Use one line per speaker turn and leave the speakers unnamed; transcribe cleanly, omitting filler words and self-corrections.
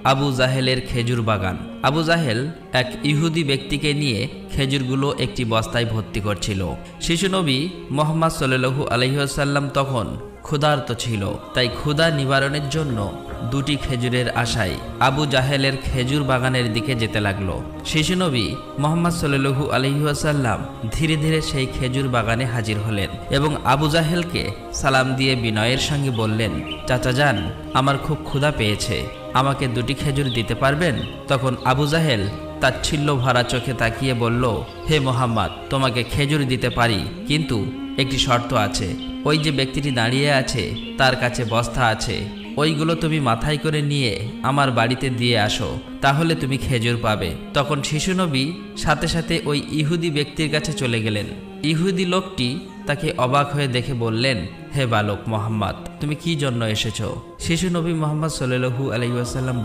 আবু জাহেলের খেজুর বাগান। আবু জাহেল এক ইহুদি ব্যক্তিকে নিয়ে খেজুরগুলো একটি বস্তায় ভর্তি করছিল। শিশু নবী মুহাম্মদ সাল্লাল্লাহু আলাইহি ওয়াসাল্লাম তখন ক্ষুধার্ত ছিল, তাই ক্ষুধা নিবারণের জন্য দুটি খেজুরের আশায় আবু জাহেলের খেজুর বাগানের দিকে যেতে লাগলো। শিশু নবী মুহাম্মদ সাল্লাল্লাহু আলাইহি ওয়াসাল্লাম ধীরে ধীরে সেই খেজুর বাগানে হাজির হলেন এবং আবু জাহেলকে সালাম দিয়ে বিনয়ের সঙ্গে বললেন, চাচা যান, আমার খুব ক্ষুধা পেয়েছে, আমাকে দুটি খেজুর দিতে পারবেন? তখন আবু জাহেল তাচ্ছিল্য ভরা চোখে তাকিয়ে বলল, হে মুহাম্মদ, তোমাকে খেজুর দিতে পারি, কিন্তু একটি শর্ত আছে। ওই যে ব্যক্তিটি দাঁড়িয়ে আছে তার কাছে বস্তা আছে, ওইগুলো তুমি মাথায় করে নিয়ে আমার বাড়িতে দিয়ে আসো, তাহলে তুমি খেজুর পাবে। তখন শিশু নবী সাথে সাথে ওই ইহুদি ব্যক্তির কাছে চলে গেলেন। ইহুদি লোকটি তাকে অবাক হয়ে দেখে বললেন, হে বালক মুহাম্মদ, তুমি কি জন্য এসেছো? শিশু নবী মুহাম্মদ সাল্লাল্লাহু আলাইহি ওয়াসাল্লাম